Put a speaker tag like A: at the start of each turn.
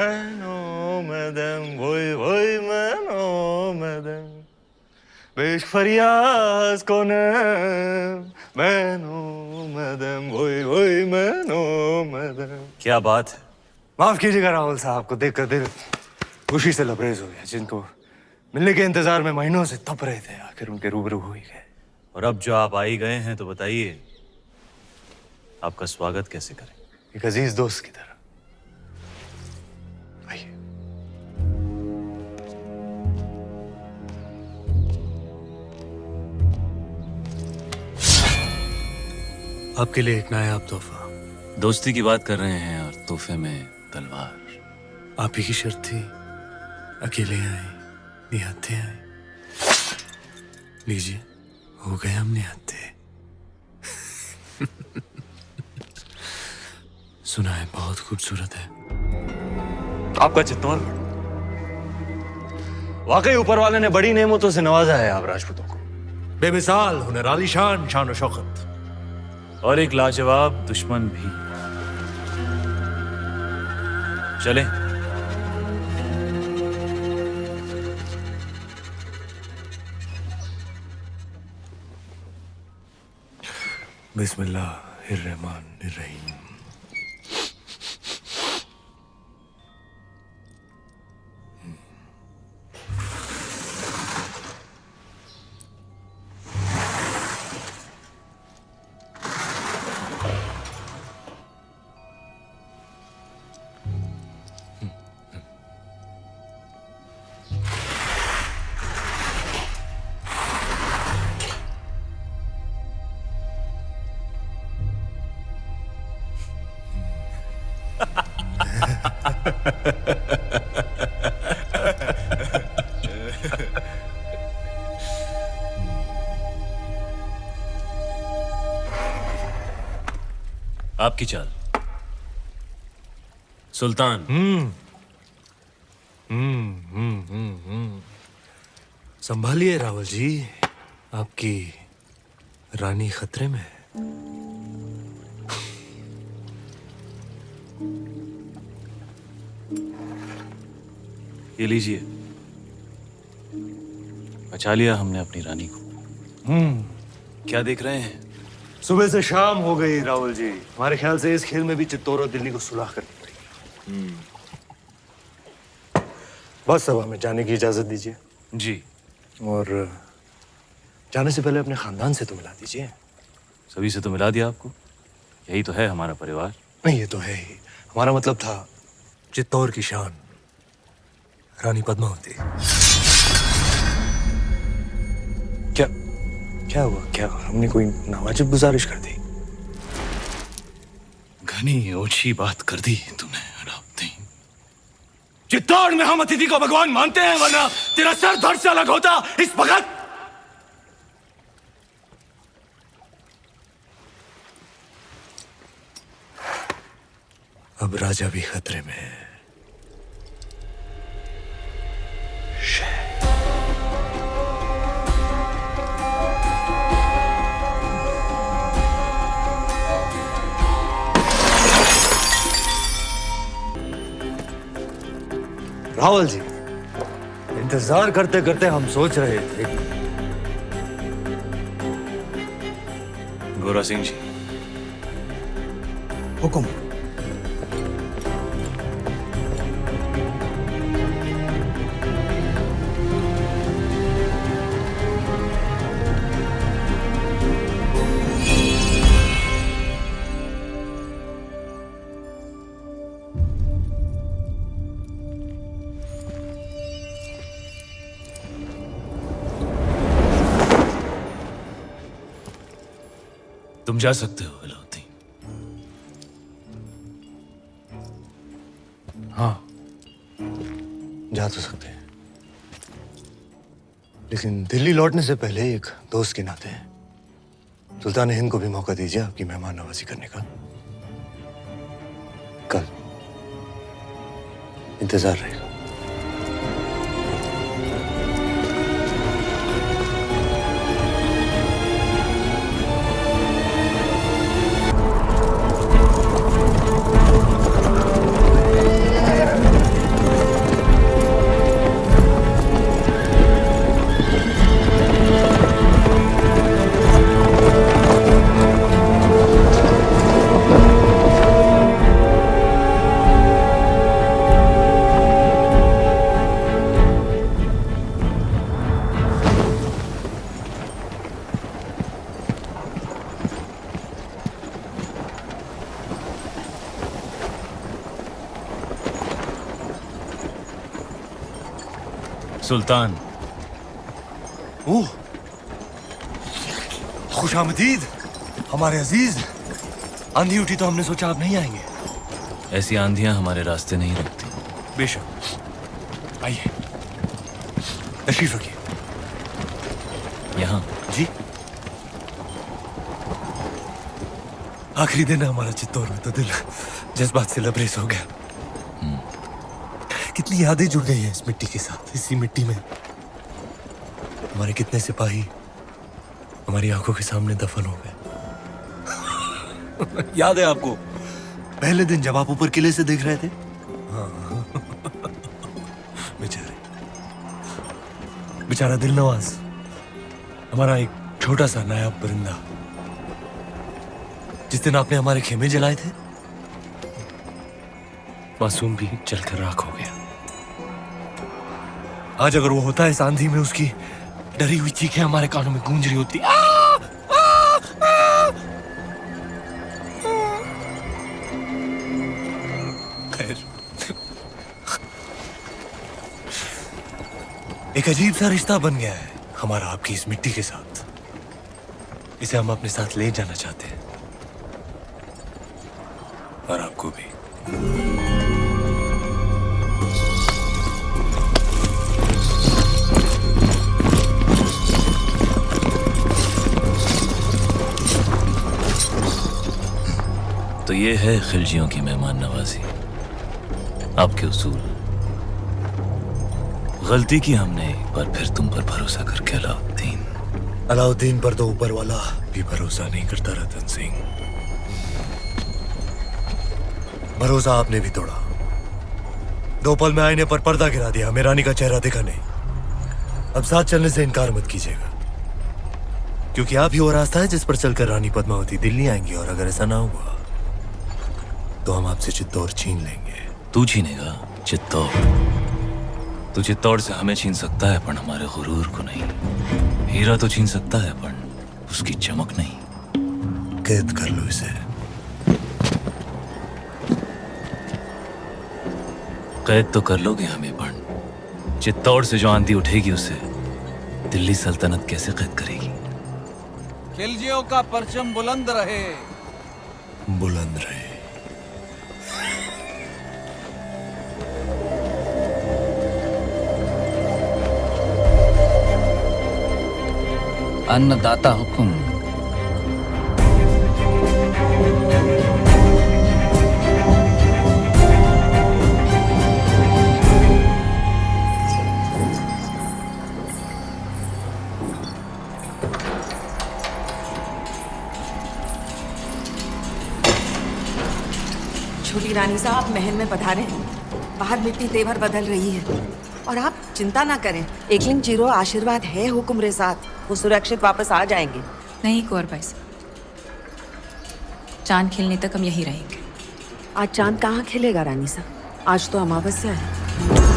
A: Ben olmadım, vay vay ben olmadım. Beş feryaz konum, ben olmadım, vay vay ben olmadım.
B: क्या बात है?
A: माफ कीजिएगा राहुल साहब को देखकर दिल खुशी से लबरेज हो गया, जिनको मिलने के इंतजार में महीनों से तप रहे थे, आखिर उनके रूबरू हो ही गए।
B: और अब जो आप आ ही गए हैं तो बताइए आपका स्वागत कैसे करें?
A: एक अजीज दोस्त की तरह। आइए।
C: आपके लिए एक नायाब तोहफा।
B: दोस्ती की बात कर रहे हैं और तोहफे में तलवार।
C: आप ही की शर्त थी, अकेले आए, निहत्थे आए। लीजिए, हो गए हम निहत्थे। सुना है बहुत खूबसूरत है।
A: आपका चित्तौड़ वाकई ऊपर वाले ने बड़ी नेमतों से नवाजा है आप राजपूतों को।
C: बेमिसाल हुनर, आलीशान शान और शौकत,
B: और एक लाजवाब दुश्मन भी। चलें।
C: बिस्मिल्लाहिर्रहमानिर्रहीम।
B: आपकी चाल सुल्तान।
C: संभालिए रावल जी, आपकी रानी खतरे में है।
B: ये लीजिए, बचा लिया हमने अपनी रानी को। क्या देख रहे हैं?
A: सुबह से शाम हो गई राहुल जी, हमारे ख्याल से इस खेल में भी चित्तौड़ और दिल्ली को सुलह करनी पड़ेगी। बस अब हमें जाने की इजाजत दीजिए।
B: जी।
A: और जाने से पहले अपने खानदान से तो मिला दीजिए।
B: सभी से तो मिला दिया आपको, यही तो है हमारा परिवार।
A: नहीं, ये तो है ही, हमारा मतलब था
C: चित्तौड़ की शान रानी पद्मावती।
A: क्या क्या हुआ? क्या हमने कोई नावाजिब गुजारिश कर दी?
B: घनी ओछी बात कर दी तूने अलाउद्दीन। चित्तौड़ में हम अतिथि को भगवान मानते हैं, वरना तेरा सर धड़ से अलग होता इस वक्त।
C: अब राजा भी खतरे में है।
A: राहुल जी, इंतजार करते करते हम सोच रहे थे।
B: गोरा सिंह जी,
A: हुक्म।
B: तुम जा सकते हो अलाउद्दीन।
A: हाँ, जा तो सकते हैं, लेकिन दिल्ली लौटने से पहले एक दोस्त के नाते सुल्तान हिंद को भी मौका दीजिए आपकी मेहमान नवाजी करने का। कल इंतजार रहेगा।
B: सुल्तान।
A: ओह, खुशामदीद हमारे अजीज। आंधी उठी तो हमने सोचा आप नहीं आएंगे।
B: ऐसी आंधियां हमारे रास्ते नहीं रुकती।
A: बेशक, आइए तशरीफ रखिए।
B: यहाँ
A: जी, आखिरी दिन है हमारा चित्तौड़ में, तो दिल जज्बात से लबरेज हो गया। कितनी यादें जुड़ गई हैं इस मिट्टी के साथ। इसी मिट्टी में हमारे कितने सिपाही हमारी आंखों के सामने दफन हो गए। याद है आपको पहले दिन जब आप ऊपर किले से देख रहे थे? हाँ। बेचारे, बेचारा दिलनवाज, हमारा एक छोटा सा नायाब परिंदा, जिस दिन आपने हमारे खेमे जलाए थे, मासूम भी जलकर राख हो गया। आज अगर वो होता है इस आंधी में, उसकी डरी हुई चीखें हमारे कानों में गूंज रही होती। खैर, एक अजीब सा रिश्ता बन गया है हमारा आपकी इस मिट्टी के साथ। इसे हम अपने साथ ले जाना चाहते हैं, और आपको भी।
B: तो ये है खिलजियों की मेहमान नवाजी, आपके उसूल। गलती की हमने एक बार फिर तुम पर भरोसा करके अलाउद्दीन।
A: अलाउद्दीन पर तो ऊपर वाला भी भरोसा नहीं करता रतन सिंह। भरोसा आपने भी तोड़ा। 2 पल में आईने पर पर्दा गिरा दिया, हमें रानी का चेहरा दिखा नहीं। अब साथ चलने से इनकार मत कीजिएगा, क्योंकि आप ही वो रास्ता है जिस पर चलकर रानी पद्मावती दिल्ली आएंगी, और अगर ऐसा ना हुआ तो हम आपसे चित्तौड़ छीन लेंगे।
B: तू छीनेगा चित्तौड़? तू चित्तौड़ से हमें छीन सकता है, पर हमारे गुरूर को नहीं। हीरा तो छीन सकता है, पर उसकी चमक नहीं।
A: कैद कर लो इसे।
B: कैद तो कर लोगे हमें, पर चित्तौड़ से जो आंधी उठेगी उसे दिल्ली सल्तनत कैसे कैद करेगी?
D: खिलजियों का परचम बुलंद रहे।
A: बुलंद रहे।
D: अन्नदाता हुकुम।
E: छोटी रानी साहब महल में पधारे हैं। बाहर मिट्टी तेवर बदल रही है, और आप चिंता ना करें। एकलिंग जीरो आशीर्वाद है हुक्म रे साथ, वो सुरक्षित वापस आ जाएंगे।
F: नहीं कुंवर भाई साहब, चांद खिलने तक हम यहीं रहेंगे।
E: आज चांद कहाँ खिलेगा रानी साहब? आज तो अमावस्या है।